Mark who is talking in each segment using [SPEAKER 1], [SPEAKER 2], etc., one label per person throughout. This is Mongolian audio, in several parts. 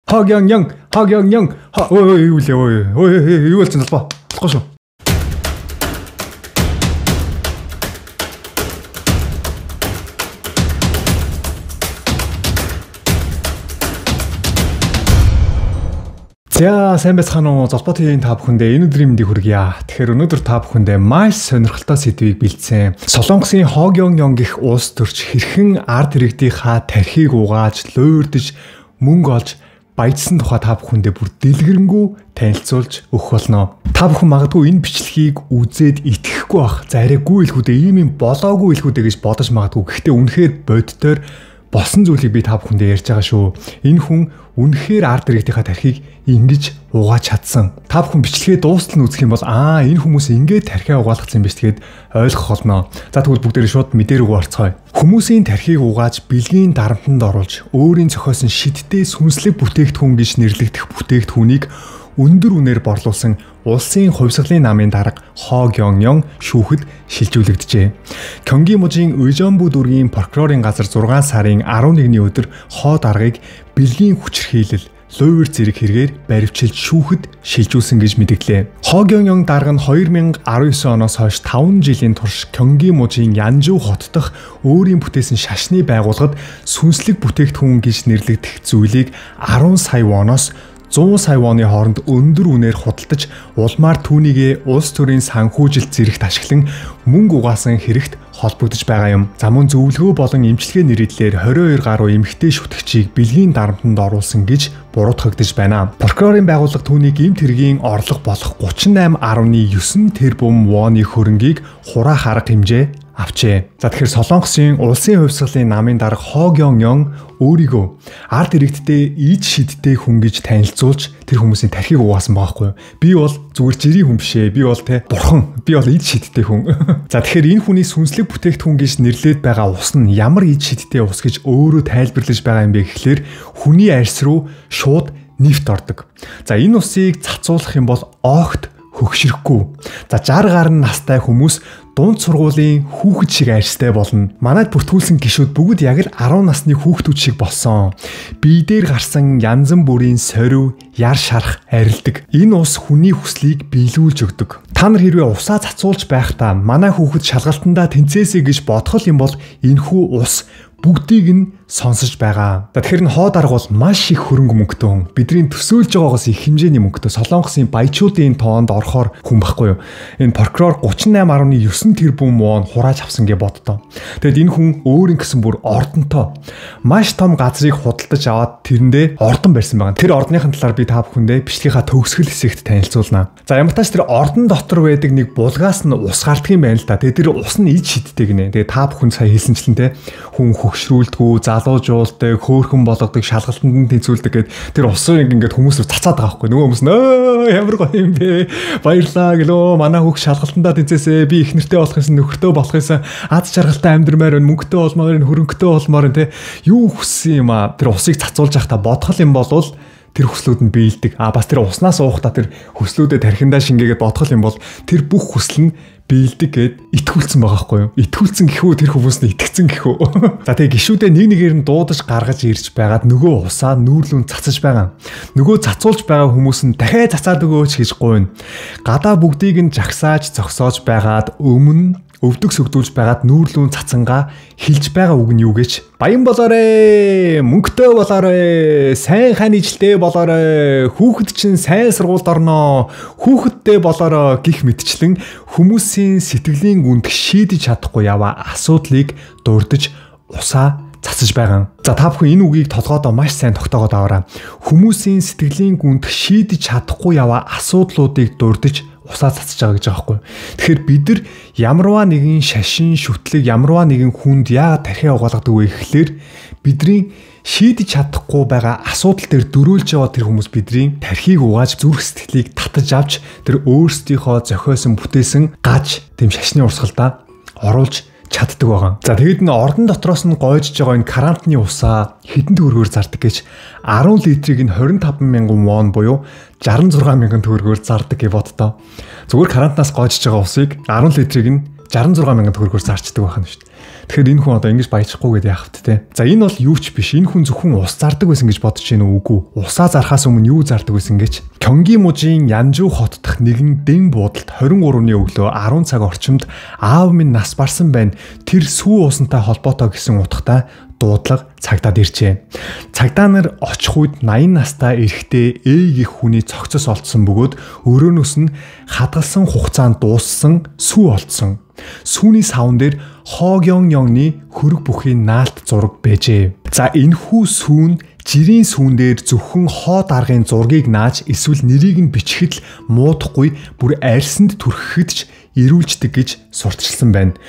[SPEAKER 1] Хагянг. Ой юу болж байна албаа. Болохгүй шүү. За сайн байцгаана уу? Золбот-ийн та бүхэндээ энэ өдрийн мэндийг хүргье. Тэгэхээр өнөөдөр та бүхэндээ маш сонирхолтой сэдвийг бэлдсэн. Солонгосын Хогёнён гэх улс төрч хэрхэн ард иргэдийнхаа тархийг угааж, луурдж, мөнгө олж баяжсан тухай та бүхэндээ бүр дэлгэрэнгүй танилцуулж өгөх болно. Та бүхэн магадгүй энэ бичлэгийг үзээд итгэхгүй бах. За арайгүй илгүүдээ ийм болоогүй илгүүдээ гэж бодож магадгүй. Гэхдээ үнэхээр боддоор болсон зүйлийг би та бүхэндээ ярьж байгаа шүү. Энэ хүн үнэхээр ард иргэдийнхаа тархийг ингэж угааж чадсан. Та бүхэн бичлэгээ дуустал нь үзэх юм бол энэ хүмүүс ингэж тархиа угаалгацсан юм биш тэгээд ойлгох болно. За тэгвэл бүгдээрээ шууд мэдээ рүү орцгоё. Хүмүүсийн тархийг угааж бэлгийн дарамтанд оруулж өөрийн зохиосон шидтэй сүнслэг бүтээгдэхүүн гэж нэрлэгдэх бүтээгдэхүүнийг өндөр үнээр борлуулсан улсын хувьсгалын намын дарга Хогёнён шүүхэд шилжүүлэгджээ. Кёнги мужийн Уйжонбу дүүргийн прокурорын газар 6 сарын 11-ний өдөр Хо даргыг бэлгийн хүчирхийлэл луйр зэрэг хэрэгээр баривчилж шүүхэд шилжүүлсэн гэж мэдгдлээ. Хогёнён дарга нь 2019 оноос хойш 5 жилийн турш Кёнги мужийн Янжу хот дахь өөрийн бүтээсэн шашны байгууллагад сүнслэг бүтээгдэхүүн гэж нэрлэгдэх зүйлийг 10 сая воноос 100 сая воны хооронд өндөр үнээр худалдаж улмаар түүнийгээ улс төрийн санхүүжилт зэрэгт ашиглан мөнгө угаасан хэрэгт холбогдож байгаа юм. За мөн зөвлөгөө болон эмчилгээ нэрийдлээр 22 гаруй эмэгтэй шүтгэгчийг бэлгийн дарамтанд оруулсан гэж буруутгагдж байна. Прокурорын байгууллага түүнийг эмт хэргийн орлого болох 38.9 тэрбум воны хөрөнгийг хураах арга хэмжээ авчээ. За тэгэхээр Солонгосын улсын хувьсгалын намын дарга Хогёнён өөрийгөө ард иргэдтэй ид шидтэй хүн гэж танилцуулж тэр хүмүүсийн тархийг угаасан байгаа байхгүй юу? Би бол зүгээр жирийн хүн биш ээ. Би бол бурхан. Би бол ид шидтэй хүн. За тэгэхээр энэ хүний сүнслэг бүтээгдэхүүн гэж нэрлээд байгаа ус нь ямар ид шидтэй ус гэж өөрөө тайлбарлаж байгаа юм бэ гэхлээр хүний арьс руу шууд нефт ордог. За энэ усыг цацуулах юм бол огт хөгшрөхгүй. За 60 гаруй настай хүмүүс дунд сургуулийн хүүхэд шиг арьстай болно. Манайд бүртгүүлсэн гишүүд бүгд яг л 10 насны хүүхдүүд шиг болсон. Бие дээр гарсан янз бүрийн сорив, яр шарах арилдаг. Энэ ус хүний хүслийг биелүүлж өгдөг. Та нар хэрвээ усаа цацуулж байхдаа манай хүүхэд шалгалтандаа тэнцээсэй гэж бодхол юм бол энэхүү ус бүгдийг нь сонсож байгаа. За тэгэхээр Хо дарга бол маш их хөрөнгө мөнгөтэй хүн. Бидний төсөөлж байгаагаас их хэмжээний мөнгөтэй. Солонгосын баячуудын тоонд орохоор хүн байхгүй юу? Энэ прокурор 38.9 тэрбум вон хурааж авсан гэж боддоо. Тэгэд энэ хүн өөр ингэсэн бүр ордонтой маш том газрыг худалдаж аваад тэрэндээ ордон барьсан байгаа. Тэр ордныхын талаар би та бүхэндээ бичлэгийнхаа төгсгөл хэсэгт танилцуулнаа. За ямар тач тэр ордон дотор байдаг нэг булгаас нь ус гардаг юм байна л да. Тэгээд тэр ус нь ид шидтэй гинэ. Тэгээд та бүхэн сая хэлсэнчлэн те хүн хөгшрүүлдэггүй, залуужуулдаг, хөөхөн болгодог, шалгалтанд тэнцүүлдэг гэд тэр усыг ингээд хүмүүс рүү цацаад байгаа байхгүй. Нөгөө хүмүүс нөө ямар гоё юм бэ? Баярлаа гэлөө. Манай хүүхд шалгалтандаа тэнцээсээ. Би их нэртэй болох юмсан, нөхөртөө болох юмсан. Аз жаргалтай амьдрмаар байна, мөнгөтэй болмоор байна, хөрөнгөтэй болмоор байна те. Юу хүссэн юм аа? Тэр усыг цацуулж байхдаа бодхол юм болвол тэр хүслүүд нь биелдэг. Бас тэр уснаас уухта тэр хүслүүдэд тархиндаа шингээгээд бодхол юм бол тэр бүх хүсэл нь биелдэг гэд итгүүлсэн байгаа байхгүй юу? Итгүүлсэн гэхүү тэр хүмүүс нь итгэцэн гэхүү. За тэгээ гişүүдээ нэг нэгээр нь дуудаж гаргаж ирж байгаад нөгөө усаа нүүрлүүн цацаж байгаа. Нөгөө цацуулж байгаа хүмүүс нь дахиад цацаад өгөөч гэж гуйна. Гадаа бүгдийг нь жагсааж зогсоож байгаад өмнө өвдөг сүгдүүлж байгаад нүүрлүүн цацангаа хилж байгаа үг нь юу гэж? Баян болоорой, мөнгөтэй болоорой, сайн хань ижилтэй болоорой, хүүхэд чинь сайн сургуульд орноо, хүүхэдтэй болоорой гих мэтчлэн хүмүүсийн сэтгэлийн гүнд шийдэж чадахгүй яваа асуудлыг дурдж усаа цацаж байгаа. За та бүхэн энэ үгийг толгойдоо маш сайн тогтоогоод аваарай. Хүмүүсийн сэтгэлийн гүнд шийдэж чадахгүй яваа асуудлуудыг дурдж усаа цацаж байгаа гэж байгаа байхгүй. Тэгэхээр бид нар ямарваа нэгэн шашин шүтлэг ямарваа нэгэн хүнд яагаад тархиа угаалгадаг вэ гэхлээр бидний шийдэж чадахгүй байгаа асуудал дээр дөрүүлж яваа тэр хүмүүс бидний тархийг угааж зүрх сэтгэлийг татаж авч тэр өөрсдийнхөө зохиосон бүтээсэн гаж тэм шашны урсгалдаа оруулж чаддаг байгаа. За тэгэд н ордон дотроос нь гойж байгаа энэ карантны усаа хэдэн төгрөгөөр зардаг гэж 10 литрийг нь 25,000 вон буюу 66,000 төгрөгөөр зардаг гэж боддоо. Зүгээр карантнаас гойж байгаа усыг 10 литрийг нь 66,000 төгрөгөөр зарчдаг байх нь шүү дээ. Тэгэхээр энэ хүн одоо ингэж баяжихгүй гэдэг яах вэ те. За энэ бол юу ч биш. Энэ хүн зөвхөн ус зардаг байсан гэж бодож байна уу? Үгүй. Усаа зархаас өмнө юу зардаг байсан гэж? Кёнги мужийн Янжу хот дахь нэгэн дэн буудалд 23-ны өглөө 10 цаг орчимд аав минь нас барсан байна. Тэр сүү уусантай холбоотой гэсэн утгатай дуудлага цагдаад иржээ. Цагдаа нар очих үед 80 настай эрэгтэй гэх хүний цогцос олдсон бөгөөд өрөөнөөс нь хадгалсан хугацаанд дууссан сүү олдсон. Сүүний савн дээр Хогёнгёнгны хөрөг бүхийн наалт зураг байжээ. За энэхүү сүүн жирийн сүүн дээр зөвхөн хоо даргын зургийг нааж эсвэл нэрийг нь бичихэд л муудахгүй бүр арьсанд түрхэхэд ч ирүүлждэг гэж сурталчилсан байна.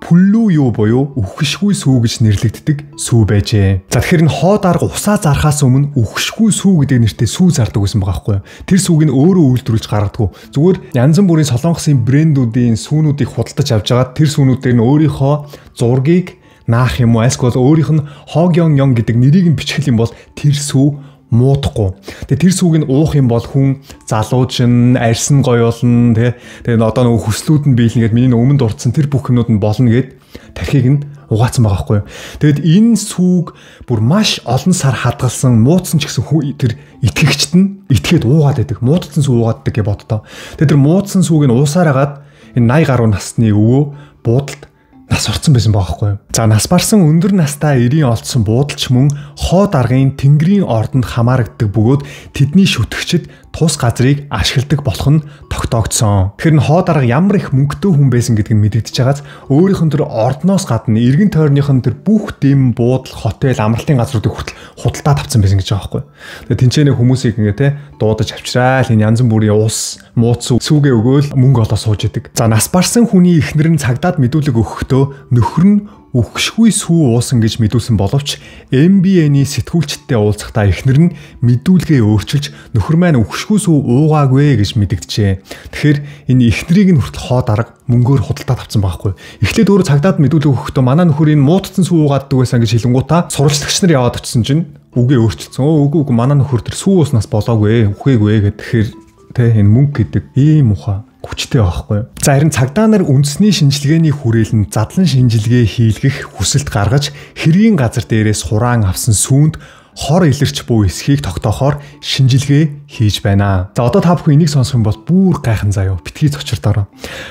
[SPEAKER 1] Пүллүү юу буюу үхшгүй сүү гэж нэрлэгддэг сүү байжээ. За тэгэхээр энэ хоо дарга усаа зархаас өмнө үхшгүй сүү гэдэг нэртэй сүү зардаг байсан байгаа байхгүй юу? Тэр сүүг нь өөрөө үйлдвэрлэж гаргадаг. Зүгээр янз бүрийн солонгосын брэндүүдийн сүүнүүдийг худалдаж авч байгаа тэр сүүнүүдээр нь өөрийнхөө зургийг наах юм уу? Эсвэл өөрийнх нь Хогёнгёнг гэдэг нэрийг нь бичих юм бол тэр сүү муудахгүй. Тэгээ тэр сүүг нь уух юм бол хүн залуужин, арьс нь гоёолно, тэгээ одоо нөгөө хүслүүд нь биелнэ гэд миний өмнө дурдсан тэр бүх юмнууд нь болно гэд тархийг нь угаацсан байгаа байхгүй юу. Тэгэд энэ сүүг бүр маш олон сар хадгалсан, муудсан ч гэсэн тэр итгэгчд нь итгээд уугаад байдаг. Муудсан сүү уугаад байдаг гэж боддоо. Тэгээ тэр муудсан сүүг нь уусаар агаад энэ 80 гаруй насны өвөө буудалд нас орсон байсан байхгүй юу. За нас барсан өндөр настай эрийн олдсон буудалч мөн хоо даргын тэнгэрийн ордонд хамаарагддаг бөгөөд тэдний шүтгэгчд тус газрыг ашигладаг болох нь тогтоогдсон. Тэгэхээр хоо дарга ямар их мөнгөтэй хүн байсан гэдэг нь мэдэгдэж байгааз өөрийнх нь тэр ордноос гадна эргэн тойрных нь тэр бүх дэм, буудал, хотел, амралтын газруудыг хүртэл худалдаа тавцсан байсан гэж байгаа байхгүй юу. Тэгээ тэнцэнэ хүмүүсийг ингээ те дуудаж авчраал энэ янз бүрийн ус, мууц сүүгээ өгөөл мөнгө олоо сууж идэг. За нас барсан хүний эхнэр нь цагдаад мэдүүлэг өгөхдөө нөхөр нь үхшгүй сүү уусан гэж мэдүүлсэн боловч MBN-ийн сэтгүүлчдтэй уулзахдаа эхнэр нь мэдүүлгээ өөрчилж нөхөр маань үхшгүй сүү уугаагүй гэж мэдэгджээ. Тэгэхээр энэ эхнэрийг нь хүртэл хоо дарга мөнгөөр худалдаа тавцсан байхгүй. Эхлээд өөрөө цагдаад мэдүүлэг өгөхдөө манай нөхөр энэ муудсан сүү уугаадаг байсан гэж хэлэнгуутаа сурвалжлагч нар яваад очсон чинь үгээ өөрчилсөн. Үгүй манай нөхөр тэр сүү ууснаас болоогүй, үхээгүй гэхээр тэ энэ мөнгө гэдэг ийм ухаа хүчтэй байхгүй. За харин цагдаа нар үндэсний шинжилгээний хүрээлэнд задлан шинжилгээ хийлгэх хүсэлт гаргаж хэргийн газар дээрээс хураан авсан сүүнд хор илэрч буй эсхийг тогтоохоор шинжилгээ хийж байна. За одоо та бүхэн энийг сонсох юм бол бүр гайхан заяа битгий цочирдороо.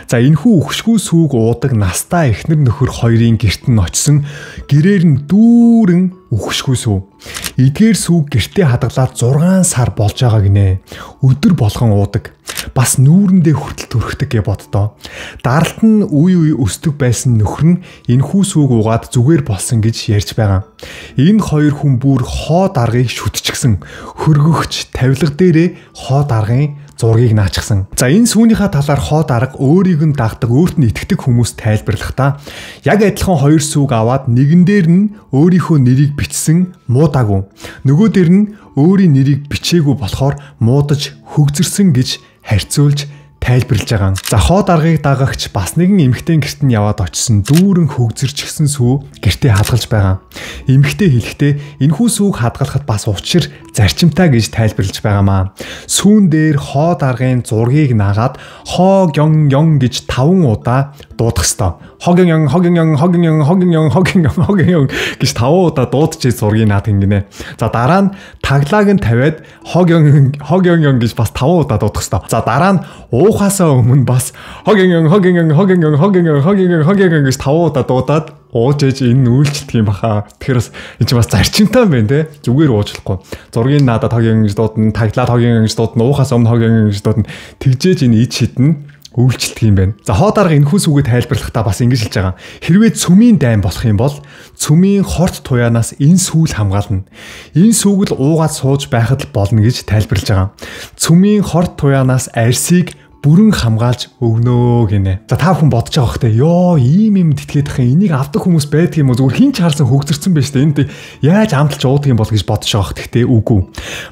[SPEAKER 1] За энэхүү үхшгүй сүүг уудаг настай эхнэр нөхөр хоёрын гэрт нь очсон гэрээр нь дүүрэн үхшгүй сүү. Эдгээр сүүг гэртээ хадгалаад 6 сар болж байгаа гинэ. Өдөр болгон уудаг. Бас нүүрэндээ хүртэл төрхдөг гэж боддоо. Даралт нь үе өсдөг байсан нөхөр нь энэхүү сүүг уугаад зүгээр болсон гэж ярьж байгаа. Энэ хоёр хүн бүр хоо даргыг шүтчихсэн. Хөргөгч тавилга дээрээ хоо даргын зургийг наачсан. За энэ сүүнийхээ талаар хоо дарга өөрийг нь дагдаг, өөрт нь итгэдэг хүмүүс тайлбарлахдаа яг адилхан хоёр сүүг аваад нэгэн дээр нь өөрийнхөө нэрийг бичсэн муудаагүй. Нөгөө дээр нь өөрийн нэрийг бичээгүй болохоор муудаж хөгзөрсөн гэж харьцуулж тайлбарлаж байгаа. За хоо даргыг дагагч бас нэгэн эмэгтэй гэрт нь яваад очсон дүүрэн хөгзөрчихсэн сүү гэртээ хадгалж байгаа. Эмэгтэй хэлэхдээ энэхүү сүүг хадгалахад бас учир зарчимтай гэж тайлбарлаж байгаамаа. Сүүн дээр хоо даргын зургийг наагаад Хогёнгёнг гэж 5 удаа дуудах ёстой. Хогёнгёнг гэж 5 удаа дуудчихээ зургийг наадаг гинэ. За дараа нь таглааг нь тавиад Хогёнгёнг гэж бас 5 удаа дуудах ёстой. За дараа нь уухаасаа өмнө бас Хогёнгёнг гэж 5 удаа дуудаад ууж ээж энэ үйлчлдэг юм баха. Тэгэхээр бас энэ чинь бас зарчимтай юм байна те. Зүгээр уучлахгүй. Зургийг надад Хогёнгёнг гэж дуудана, таглаад Хогёнгёнг гэж дуудана, уухаас өмнө Хогёнгёнг гэж дуудана. Тэгжээж энэ ид шидэн үйлчлдэг юм байна. За хоо дарга энэхүү сүгээ тайлбарлахдаа бас ингэж хэлж байгаа. Хэрвээ цөмийн дайн болох юм бол цөмийн хорт туяанаас энэ сүүл хамгаална. Энэ сүүг л уугаад сууж байхад л болно гэж тайлбарлаж байгаа. Цөмийн хорт туяанаас арьсыг бүрэн хамгаалж өгнөө гинэ. За та бүхэн бодож байгаа хөөхтэй ёо ийм юм тэтгээд ах энийг авдаг хүмүүс байдаг юм уу зүгээр хин ч харсан хөгзөрсөн байж тээ. Энд яаж амталж уудаг юм бол гэж бодож байгаа хөөхтэй үгүй.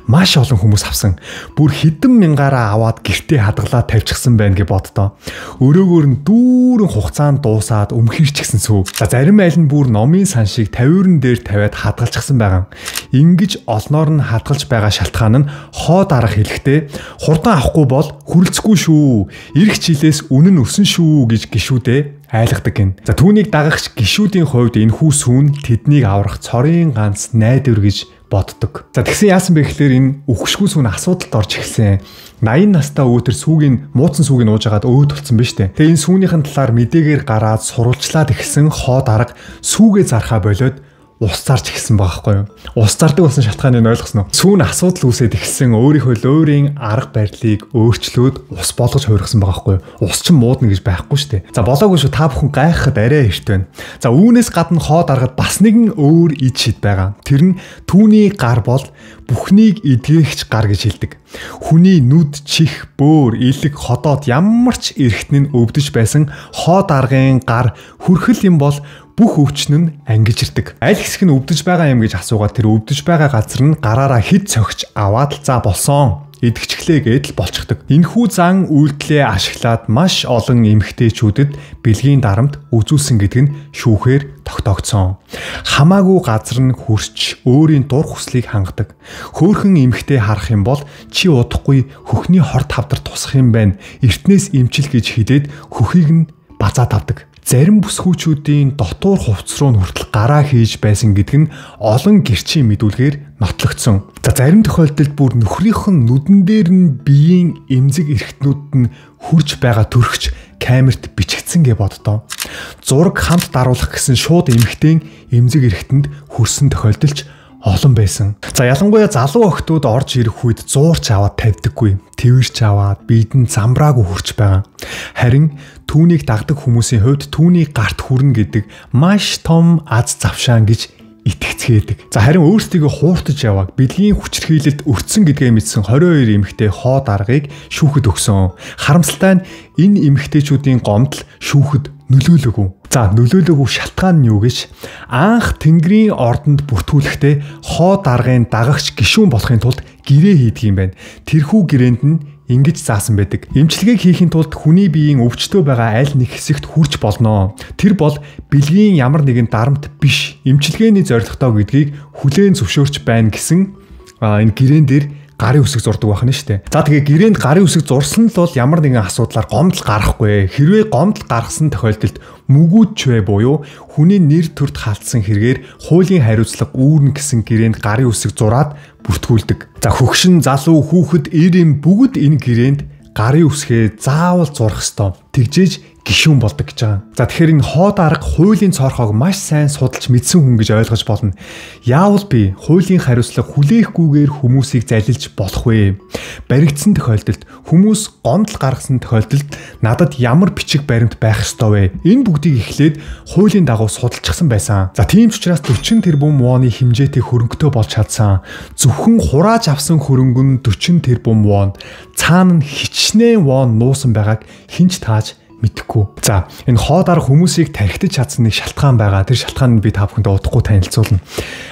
[SPEAKER 1] Маш олон хүмүүс авсан. Бүр хэдэн мянгаараа аваад гэртээ хадгалаад тавьчихсан байна гэж боддоо. Өрөөгөөр нь дүүрэн хугацаанд дуусаад өмхирчихсэн сүү. За зарим айл нь бүр номын сан шиг тавиурн дээр тавиад хадгалчихсан байгаа. Ингиж олноор нь хадгалж байгаа шалтгаан нь хоо дарга хэлэхдээ хурдан авахгүй бол хүрэлцэхгүй шүү. Ирэх жилээс үнэн өсөн шүү гэж гişүүдээ айлгадаг гин. За түүнийг дагагч гишүүдийн хувьд энэхүү сүүн тэднийг аврах цорын ганц найдвар гэж боддог. За тэгсэн яасан бэ гэхээр энэ үхшгүй сүүн асуудалд орж эхэлсэн. 80 настай өвтөр сүүгийн мууцсан сүүгийг уужгаад өөд болсон биз дээ. Тэгээ энэ сүүнийхэн талаар мэдээгээр гараад сурвалжлаад эхэлсэн хоо дарга сүүгээ зархаа болоод ус зарж эхэлсэн байгаа байхгүй юу? Ус зардаг болсон шалтгааныг ойлгосноо. Сүүн асуудал үүсээд эхэлсэн өөрийнхөө лөөрийн арга барилыг өөрчлөөд ус болгож хуургасан байгаа байхгүй юу? Ус ч муудна гэж байхгүй шүү дээ. За болоогүй шүү, та бүхэн гайхахад арай эрт байна. За үүнээс гадна хоо даргад бас нэгэн өөр ид шид байгаа. Тэр нь түүний гар бол бүхнийг эдгээгч гар гэж хэлдэг. Хүний нүд, чих, бөөр, илэг, ходоод ямар ч эргэтэн нь өвдөж байсан хоо даргын гар хүрхэл юм бол бүх өвчин нь ангиж ирдэг. Аль хэсэг нь өвдөж байгаа юм гэж асуугаад тэр өвдөж байгаа газар нь гараараа хэд цогч аваад за болсон эдгчглээ гэдэл болчихдог. Энэхүү зан үйлдэлээ ашиглаад маш олон эмэгтэйчүүдэд бэлгийн дарамт үзүүлсэн гэдэг нь шүүхээр тогтоогдсон. Хамаагүй газар нь хөрч өөрийн дур хүслийг хангадаг. Хөөхөн эмэгтэй харах юм бол чи удахгүй хөхний хорт хавдар тусах юм байна. Эртнээс эмчил гэж хидээд хөхийг нь базаад авдаг. Зарим бүсгүүчүүдийн дотуур хувцс руу хүртэл гараа хийж байсан гэдэг нь олон гэрчийн мэдүүлгээр нотлогдсон. За зарим тохиолдолд бүр нөхрийнх нь нүдэн дээр нь биеийн эмзэг эрхтнүүд нь хурж байгаа төрөгч камерт бичигдсэн гэж боддоо. Зураг хамт даруулах гэсэн шууд эмэгтэйн эмзэг эрхтэнд хүрсэн тохиолдолч олон байсан. За ялангуяа залуу охтууд орж ирэх үед зуурч аваад тавьдаггүй. Твэрч аваад биед нь замбраагүй хурч байгаа. Харин түүнийг дагдаг хүмүүсийн хувьд түүний гарт хүрнэ гэдэг маш том аз завшаан гэж итгэцгээдэг. За харин өөрсдийгөө хууртаж явааг бэлгийн хүчирхийлэлд өртсөн гэдгээ мэдсэн 22 эмэгтэй хоо даргыг шүүхэд өгсөн. Харамсалтай нь энэ эмэгтэйчүүдийн гомдол шүүхэд нөлөөлөөгүй. За нөлөөлөөгүй шалтгаан нь юу гэж анх Тэнгэрийн ордонд бүртгүүлэхдээ хоо даргын дагагч гишүүн болохын тулд гэрээ хийдэг юм байна. Тэрхүү гэрээнд нь ингэж заасан байдаг. Эмчилгээг хийхин тулд хүний биеийн өвчтөө байгаа аль нэг хэсэгт хүрч болно. Тэр бол бэлгийн ямар нэгэн дарамт биш. Эмчилгээний зорилготой гэдгийг хүлээн зөвшөөрч байна гэсэн энэ гэрээн дээр гарын үсэг зурдаг байна шүү дээ. За тэгээ гэрээнд гарын үсэг зурсан л бол ямар нэгэн асуудлаар гомдол гарахгүй. Хэрвээ гомдол гаргасан тохиолдолд мүгүүдчвэ буюу хүний нэр төрд хаалтсан хэрэгээр хуулийн хариуцлага үүрнэ гэсэн гэрээнд гарын үсэг зураад бүртгүүлдэг. За хөгшин, залуу, хүүхэд, эрэм бүгд энэ гэрээнд гарын үсгээ заавал зурах ёстой. Тэгжээж гишүүн болдог гэж байгаа. За тэгэхээр энэ хоо дарга хуулийн цорхоог маш сайн судалж мэдсэн хүн гэж ойлгож болно. Яавал би хуулийн хариуцлага хүлээхгүйгээр хүмүүсийг залилж болох вэ? Баригдсан тохиолдолд хүмүүс гомдол гаргасан тохиолдолд надад ямар бичиг баримт байх ёстой вэ? Энэ бүгдийг эхлээд хуулийн дагуу судалчихсан байсан. За тийм ч учраас 40 тэрбум воны хэмжээтэй хөрөнгөтэй болж чадсан. Зөвхөн хурааж авсан хөрөнгө нь 40 тэрбум вон. Цаана нь хичнээн вон нуусан байгааг хинч тааж мэдэхгүй. За энэ хоо дарга хүмүүсийг тархитаж чадсан нэг шалтгаан байгаа. Тэр шалтгаан нь би та бүхэнд удахгүй танилцуулна.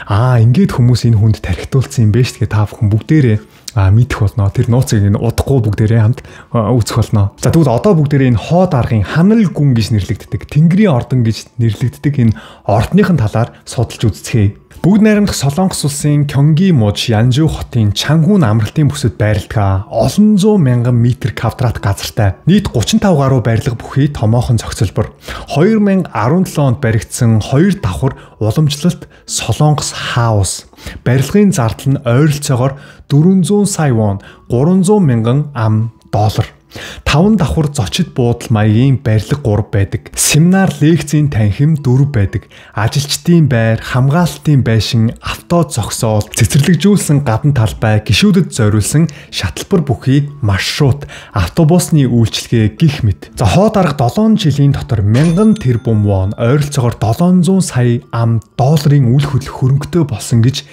[SPEAKER 1] Ингээд хүмүүс энэ хүнд тархитуулсан юм бэ шүү дээ. Та бүхэн бүгдээрээ мэдэх болно. Тэр нууцыг энэ удахгүй бүгдээрээ хамт үзэх болно. За тэгвэл одоо бүгдээрээ энэ хоо даргын ханал гүн гэж нэрлэгддэг, Тэнгэрийн ордон гэж нэрлэгддэг энэ ордныхын талаар судалж үзцгээе. Бүгд найрамдах Солонгос улсын Кёнги муж Янжу хотын Чангхун амралтын бүсэд байрладаг олон зуун мянган метр квадрат газартай нийт 35 гаруй барилга бүхий томоохон зохицолбор 2017 онд баригдсан 2 давхар уламжлалт Солонгос хаус. Барилгын зардал нь ойролцоогоор 400 сая вон, 300 мянган $5. 5 давхар зочид буудал маягийн барилга 3 байдаг. Семинар, лекцийн танхим 4 байдаг. Ажилчдын байр, хамгаалалтын байшин, авто зогсоол, цэцэрлэгжүүлсэн гадна талбай, гишүүдэд зориулсан шатлбар бүхий маршрут, автобусны үйлчилгээ гэх мэт. За хоо дарга 7 жилийн дотор 1000 тэрбум вон, ойролцоогоор 700 сая $, үл хөдлөх хөрөнгөтэй болсон гэж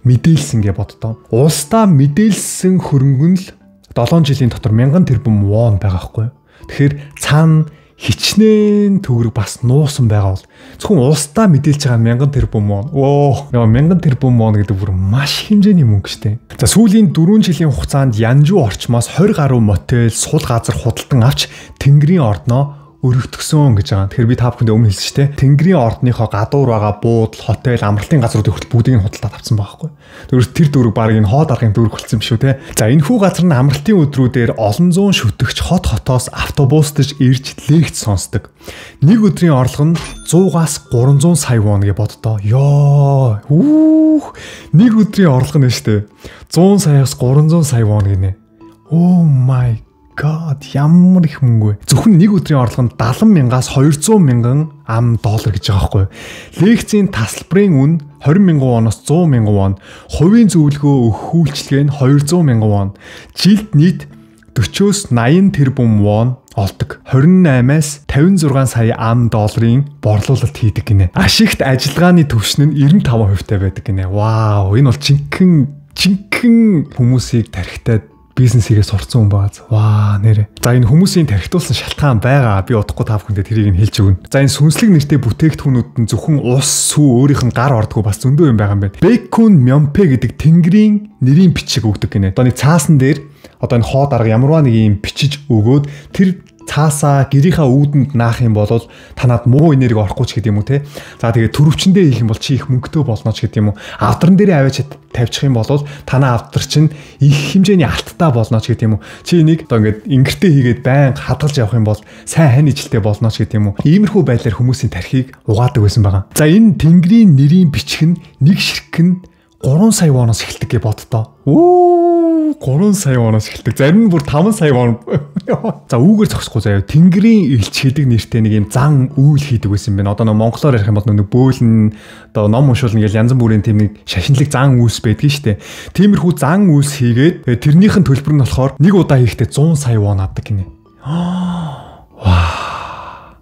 [SPEAKER 1] мэдээлсэн гэж боддоо. Улсдаа мэдээлсэн хөрөнгө нь л 7 жилийн дотор 1000 тэрбум вон байгаа хгүй. Тэгэхээр цаана хичнээн төгрөг бас нуусан байгаа бол зөвхөн улсдаа мэдээлж байгаа 1000 тэрбум вон. 1000 тэрбум вон гэдэг бүр маш хэмжээний мөнгө штэ. За сүүлийн 4 жилийн хугацаанд Янжу орчмоос 20 гаруй мотель, сул газар худалдан авч Тэнгэрийн ордноо өргөтгсөн гэж байгаа. Тэгэхээр би та бүхэнд өмнө хэлсэн шүү дээ. Тэнгэрийн ордныхоо гадуур байгаа буудал, хотел, амралтын газруудыг хүртэл бүгдийг нь худалдаад авсан байгаа байхгүй. Тэр дүүрэг баг энэ хоо даргын дүүрэг болсон юм шүү те. За энэхүү газар нь амралтын өдрүүдээр олон зуун шүтгч хотоос автобустаж ирж легт сонсдог. Нэг өдрийн орлого нь 100-аас 300 сая вон гэж боддоо. Ёо. Нэг өдрийн орлого нь шүү дээ. 100 саяас 300 сая вон гинэ. Oh my God, ямар их мөнгө вэ? Зөвхөн нэг өдрийн орлого нь 70,000-аас 200,000 ам доллар гэж байгаа байхгүй юу? Лекцийн тасалбарын үн 20,000 воноос 100,000 вон, хувийн зөвлөгөө өгөх үйлчилгээ нь 200,000 вон, жилд нийт 40-оос 80 тэрбум вон олдог. 28-аас 56 сая ам долларын борлуулалт хийдэг гинэ. Ашигт ажиллагааны түвшин нь 95% байдаг гинэ. Вау, энэ бол жинхэнэ хүмүүсийг тархитаад бизнесийгээ сурцсан хүн бааз. Ваа нэрэ. За энэ хүмүүсийн тархитуулсан шалтгаан байгаа. Би удахгүй та бүхэндээ тэрийг нь хэлж өгнө. За энэ сүнслэг нэртэй бүтээгдэхүүнүүд нь зөвхөн ус, сүү өөрийнх нь гар ордгоо бас зөндөө юм байгаа юм байна. Бэкун Мьонпэ гэдэг тэнгэрийн нэрийн бичиг өгдөг гинэ. Одоо нэг цаасан дээр одоо энэ хоо дарга ямарваа нэг юм бичиж өгөөд тэр цаасаа гэрийнхаа үүдэнд наах юм бол танаад муу энерги орохгүй ч гэдэг юм уу те. За тэгээ төрөвчөндөө хийх юм бол чи их мөнгөтэй болно ч гэдэг юм уу. Авдран дээрээ аваач тавьчих юм бол танаа авдар чинь их хэмжээний алттай болно ч гэдэг юм уу. Чи энийг одоо ингээд ингэртээ хийгээд байнга хадгалж явах юм бол сайн хань ижилтэй болно ч гэдэг юм уу. Иймэрхүү байдлаар хүмүүсийн тархийг угаадаг байсан байгаа. За энэ тэнгэрийн нэрийн бичих нь нэг ширхэг нь 3 сая воноос эхэлдэг гэж боддоо. 3 сая воноос эхэлдэг. Зарим нь бүр 5 сая вон. За үүгээр зогсохгүй заяа. Тэнгэрийн элч гэдэг нэртэй нэг юм зан үйл хийдэг байсан юм байна. Одоо нэг монголоор ярих юм бол нэг бөөлн одоо ном уншуулна гэж янз бүрийн тийм нэг шашинлаг зан үйлс байдаг шүү дээ. Тиймэрхүү зан үйлс хийгээд тэрнийхэн төлбөр нь болохоор нэг удаа хийхдээ 100 сая вон авдаг гинэ. Вау.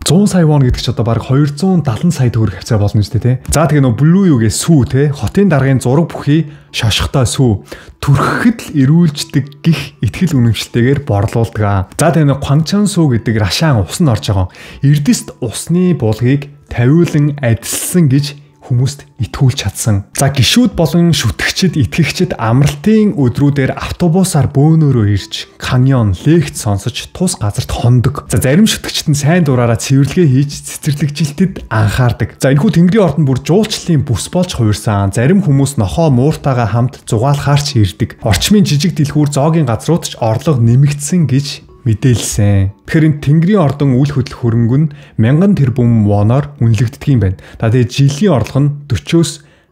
[SPEAKER 1] 100 сая вон гэдэг чи одоо баг 270 сая төгрөг хавцаа болно үстэй те. За тэгээ нөө блүү юугээ сүү те. Хотын даргын зураг бүхий шошготой сүү түрхэхэд л ирүүлждэг гих итгэл үнэмшилтэйгээр борлуулдаг. За тэгээ нөө Хвангчан сүү гэдэг рашаан ус нь орж байгаа. Эрдэст усны булгийг тавиулан адилсан гэж хүмүүст итгүүлж чадсан. За гишүүд болон шүтгэгчид, итгэгчид амралтын өдрүүдээр автобусаар бөөнөрөө ирж, каньон, легт сонсож тус газарт хондог. За зарим шүтгэгчид нь сайн дураараа цэвэрлэгээ хийж цэцэрлэгжилтэд анхаардаг. За энэхүү тэнгэрийн ордон бүр жуулчлалын бүс болж хувирсан. Зарим хүмүүс нохоо мууртайгаа хамт зугаалахаар ч ирдэг. Орчмын жижиг дэлгүүр зоогийн газрууд ч орлого нэмэгдсэн гэж мэдээлсэн. Тэгэхээр энэ тэнгэрийн ордон үйл хөдлөх хөрөнгө нь 1000 тэрбум воноор үнэлэгддэг юм байна. За тэгээ жилийн орлого нь 40-оос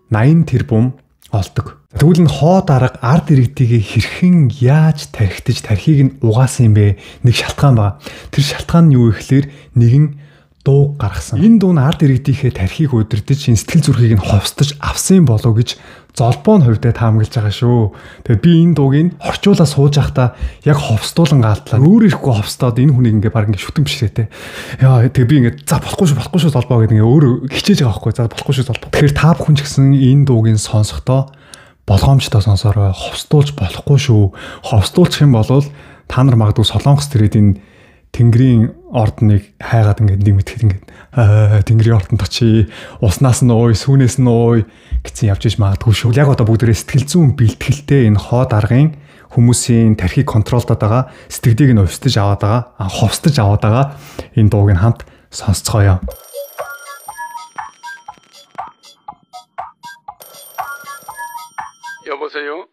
[SPEAKER 1] 80 тэрбум олдог. Тэгвэл энэ хоо дарга ард иргэдийг хэрхэн яаж тархитаж тархийг нь угаасан юм бэ? Нэг шалтгаан байна. Тэр шалтгаан нь юу гэхээр нэгэн дуу гаргасан. Энэ дуу нь ард иргэдийнхээ тархийг удирдах, сэтгэл зүрхийг нь ховстож авсан болов гэж золбооны хувьдаа таамаглаж байгаа шүү. Тэгээ би энэ дууг нь орчуулаа сууж байхдаа яг ховстуулан галдлаа. Өөр ирэхгүй ховстоод энэ хүнийг ингээ баг ингээ шүтэн бишрээтэй. Яа тэгээ би ингээ за болохгүй шүү золбоо гэдэг ингээ өөр хичээж байгаа байхгүй. За болохгүй шүү золбоо. Тэгэхээр та бүхэн ч гэсэн энэ дуугийн сонсохдоо болгоомжтой сонсороо. Ховстуулж болохгүй шүү. Ховстуулчих юм бол та нар магадгүй Солонгос тэрэд энэ тэнгэрийн ордныг хайгаад ингээд нэг мэдхэд ингээд тэнгэрийн ордонд очие, уснаас нь ууй, сүүнээс нь ууй гэсэн явж иж магадгүй шүү. Яг одоо бүгдээрээ сэтгэл зүйн бэлтгэлтэй энэ хоо даргын хүмүүсийн тархийг контролдоод байгаа, сэтгэлийг нь хувьстаж аваад байгаа, ховстож аваад байгаа энэ дууг нь хамт сонсцгоё.
[SPEAKER 2] 여보세요?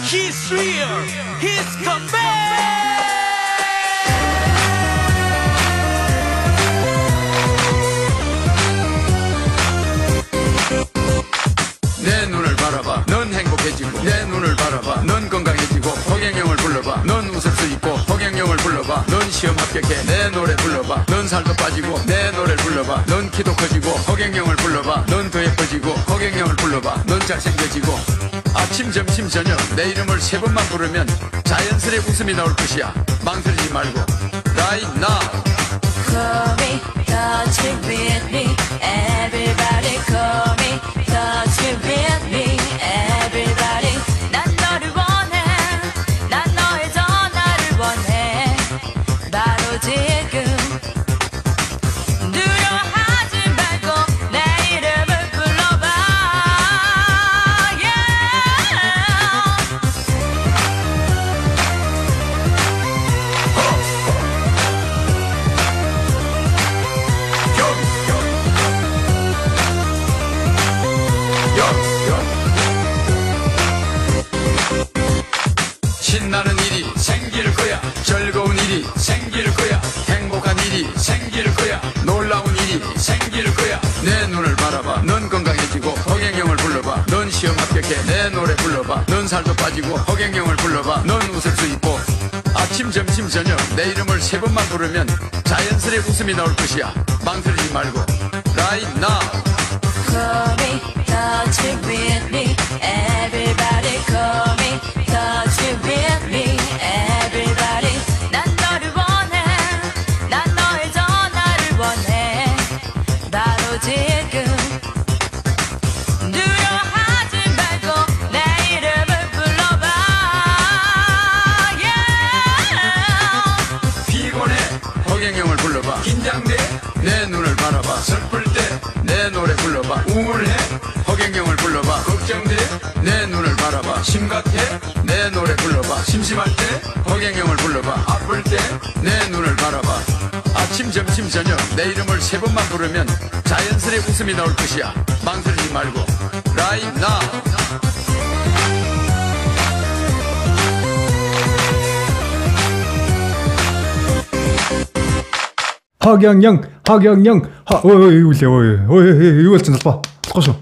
[SPEAKER 2] He's real. He's come back. 내 눈을 바라봐. 넌 행복해지고 내 눈을 바라봐. 넌 건강해지고 허경영을 불러봐. 넌 웃을 수 있고 허경영을 불러봐. 넌 시험 합격해 내 노래 불러봐. 넌 살도 빠지고 내 노래를 불러봐. 넌 키도 커지고 허경영을 불러봐. 넌 더 예뻐지고 허경영을 불러봐. 넌 잘생겨지고 아침 점심 저녁 내 이름을 3번만 부르면 자연스레 웃음이 나올 것이야. 망설이지 말고 Right now.
[SPEAKER 3] Call me, touch me, with me. Everybody call me, touch me, with me. Everybody 난 너를 원해. 난 너의 전화를 원해. 바로 지금 두려워하지 말고 내 이름을 불러봐. Yeah.
[SPEAKER 2] 신나는 일이 생길 거야. 즐거운 일이 생길 거야. 행복한 일이 생길 거야. 놀라운 일이 생길 거야. 내 눈을 바라봐. 넌 건강해지고 허경영을 불러봐. 넌 시험 합격해. 내 노래 불러봐. 넌 살도 빠지고 허경영을 불러봐. 넌 웃을 수 있고 아침 점심 저녁 내 이름을 3번만 부르면 자연스레 웃음이 나올 것이야. 망설이지 말고 Right now.
[SPEAKER 3] Call me, touch it with me. Everybody call me, touch it with me. Everybody 난 너를 원해. 난 너의 전화를 원해. 바로 지금 두려워하지 말고 내 이름을 불러봐. Yeah.
[SPEAKER 2] 피곤해 허경영을 불러봐. 긴장돼 내 눈을 바라봐. 슬플 때 내 노래 불러봐. 우울해 허경영을 불러봐. 걱정돼 내 눈을 바라봐. 심각해 내 노래 불러봐. 심심할 때 허경영을 불러봐. 아플 때 내 눈을 바라봐. 아침 점심 저녁 내 이름을 3번만 부르면 자연스레 웃음이 나올 것이야. 망설이지 말고 Right now.
[SPEAKER 1] 허경영, 허경영, 어이 울려, 어이 юу болж байна бол болохгүй шүү.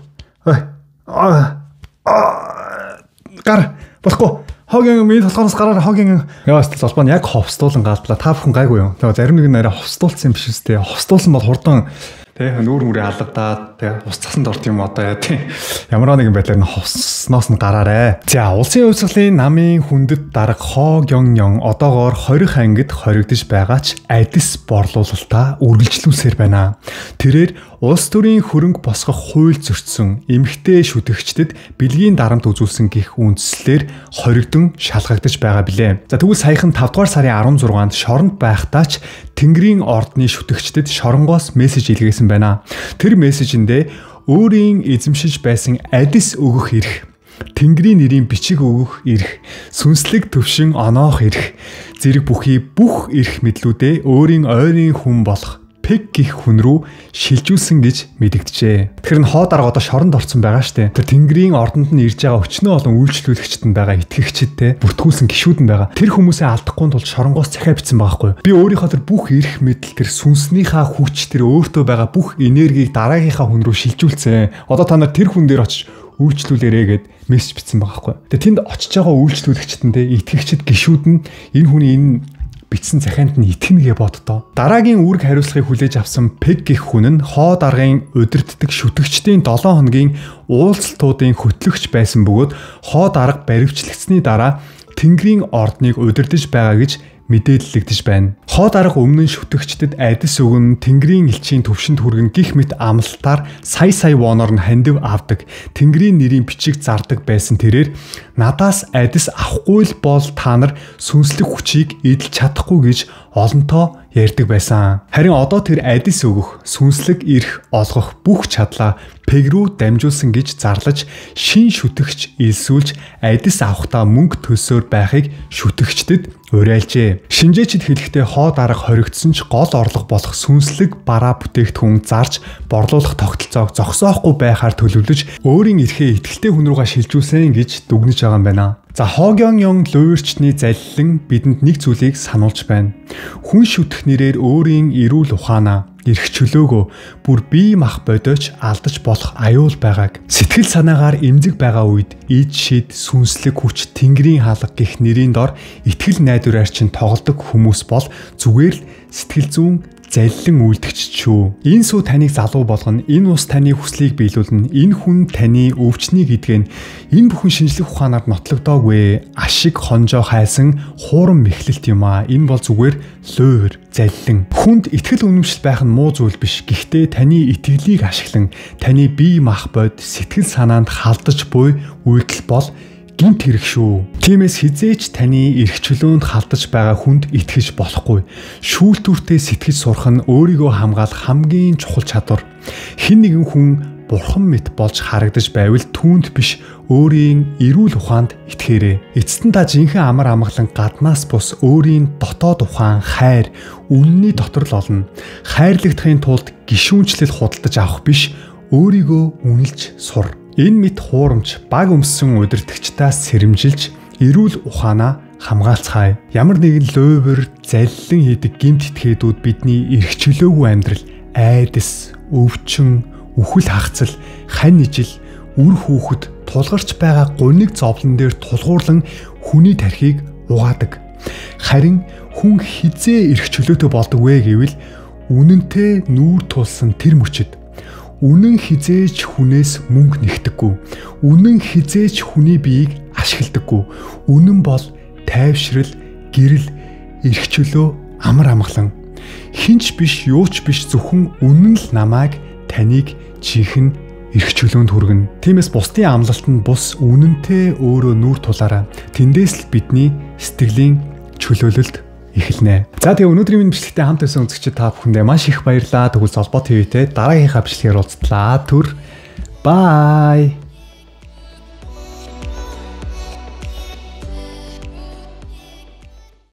[SPEAKER 1] Гар болохгүй. 허경영 минь толгоноос гараар 허경영. Яа, залбаа нь яг ховстуулан гаалдлаа. Та бүхэн гайгүй юу? Тэгээ зарим нэг нь арай ховстуулсан юм биш үстэй. Ховстуулсан бол хурдан тэгээ нүүр мөрөө алгадаад тэгээ ус цасанд орт юм одоо яа тий. Ямар нэгэн байдлаар нь ховсноос нь гараарэ. За, улсын хувьцаалын намын хүндэт дарга 허경영 одоогоор 20 ангид хоригдож байгаа ч адис борлуулалтаа үргэлжлүүлсээр байна. Тэрээр улс төрийн хөрөнгө босгох хууль зөрчсөн эмэгтэй шүтгэгчдэд бэлгийн дарамт үзүүлсэн гэх үндслээр хоригдон шалгагдаж байгаа билээ. За тэгвэл саяхан 5 дугаар сарын 16-нд шоронд байхдаа ч Тэнгэрийн ордны шүтгэгчдэд шоронгоос мессеж илгээсэн байна. Тэр мессежиндээ өөрийн эзэмшиж байсан адис өгөх эрх, Тэнгэрийн нэрийн бичиг өгөх эрх, сүнслэг төвшин оноох эрх, зэрэг бүхий бүх эрх мэдлүүдээ өөрийн ойрын хүн болох Пег гих хүн рүү шилжүүлсэн гэж мэдэгджээ. Тэгэхээр н хоо дарга одоо шоронд орсон байгаа штэ. Тэр Тэнгэрийн ордонд нь ирж байгаа өчнөө олон үйлчлүүлэгчд нь байгаа итгэгчдтэй бүртгүүлсэн гишүүд нь байгаа. Тэр хүмүүсээ алдахгүй тулд шоронгоос захиа бичсэн байгаа хгүй. Би өөрийнхөө тэр бүх эрх мэдэл тэр сүнснийхаа хүч тэр өөртөө байгаа бүх энергийг дараагийнхаа хүн рүү шилжүүлсэн. Одоо та нар тэр хүн дээр очиж үйлчлүүлээрэ гэд мессеж бичсэн байгаа хгүй. Тэгээ тэнд очиж байгаа үйлчлүүлэгчдэндээ итгэгчд гишүүд нь энэ хүний энэ бичсэн захианд нь итгэнэ гэж боддоо. Дараагийн үүрэг хариуцлагыг хүлээж авсан Пег гэх хүн нь хоо даргын удирддаг шүтгэгчдийн 7 хоногийн уулзалтуудын хөтлөгч байсан бөгөөд хоо дарга баривчлагдсны дараа Тэнгэрийн ордныг удирдах байгаа гэж мэдээлэлэгдэж байна. Хоо дарга өмнө нь шүтгэгчдэд адис өгөн Тэнгэрийн элчийн төвшөнд хүргэн гих мэт амлалтаар сая воноор нь хандив авдаг. Тэнгэрийн нэрийн бичиг зардаг байсан тэрээр надаас адис авахгүй л бол та нар сүнслэг хүчийг эдэлж чадахгүй гэж олонтоо ярьдаг байсан. Харин одоо тэр адис өгөх, сүнслэг эрх олгох бүх чадлаа Пег рүү дамжуулсан гэж зарлаж шин шүтгэгч илсүүлж адис авахтаа мөнгө төлсөөр байхыг шүтгэгчдэд уриалжээ. Шинжээчд хэлэхдээ хоо дарга хоригдсон ч гол орлого болох сүнслэг бараа бүтээгдэхүүн зарж борлуулах тогтолцоог зогсоохгүй байхаар төлөвлөж өөрийн эрхээ итгэлтэй хүн рүүгээ шилжүүлсэн гэж дүгнэж байгаа юм байна. За 허경영 луйрчны залилан бидэнд нэг зүйлийг сануулж байна. Хүн шүтэх нэрээр өөрийн эрүүл ухаанаа, эрх чөлөөгөө бүр бие мах бодойч алдаж болох аюул байгааг сэтгэл санаагаар эмзэг байгаа үед ид шид сүнслэг хүч Тэнгэрийн хаалга гэх нэрийн дор итгэл найдвараар чинь тоглодог хүмүүс бол зүгээр л сэтгэл зүйн залилан үйлдэгч шүү. Энэ сүү таныг залуу болгоно. Энэ ус таны хүслийг биелүүлнэ. Энэ хүн таны өвчнийг идгэн. Энэ бүхэн шинжлэх ухаанаар нотлогдоогүй. Ашиг хонжоо хайсан хуурам мэхлэлт юм аа. Энэ бол зүгээр луур залилан. Хүнд итгэл үнэмшил байх нь муу зүйл биш. Гэхдээ таны итгэлийг ашиглан таны бие мах бод сэтгэл санаанд халдаж буй үйлдэл бол гэмт хэрэг шүү. Тиймээс хизээч таны эрх чөлөөнд халдаж байгаа хүнд итгэж болохгүй. Шүүлтүүртэй сэтгэж сурах нь өөрийгөө хамгаалах хамгийн чухал чадвар. Хэн нэгэн хүн бурхан мэт болж харагдаж байвал түүнд биш өөрийн эрүүл ухаанд итгээрэй. Эцэст нь та жинхэнэ амар амгалан гаднаас бус өөрийн дотоод ухаан, хайр, үнний дотор л олно. Хайрлагдахын тулд гишүүнчлэл худалдаж авах биш, өөрийгөө үнэлж сур. Энэ мэд хуурамч баг өмссөн удирдагчдаас сэрэмжилж эрүүл ухаанаа хамгаалцгаая. Ямар нэгэн лойвор заллин хийдэг гэмт этгээдүүд бидний эрх чөлөөгүй амьдрал, айдас, өвчин, үхэл хагцал, хань ижил, үр хүүхэд тулгарч байгаа гуниг зовлон дээр тулгуурлан хүний тархийг угаадаг. Харин хүн хизээ эрх чөлөөтэй болдог вэ гэвэл үнэнтэй нүүр тулсан тэр мөчөд үнэн хизээж хүнээс мөнгө нэгтэггүй. Үнэн хизээж хүний биеийг ашигладаггүй. Үнэн бол тайвшрал, гэрэл, эрх чөлөө, амар амгалан. Хинч биш, юуч биш, зөвхөн үнэн л намайг, таныг чихэн эрх чөлөөнд хүргэнэ. Тиймээс бусдын амлалтанд бус үнэнтэй өөрөө нүүр тулаарай. Тэндээс л бидний сэтгэлийн чөлөөлөлд эхэлнэ. За тэгээ өнөөдрийн минь бичлэгтээ хамт байсан үзэгчид та бүхэндээ маш их баярлалаа. Тэгвэл Солбоо ТV-тэй дараагийнхаа бичлэгээр уулзтлаа. Түр. Bye.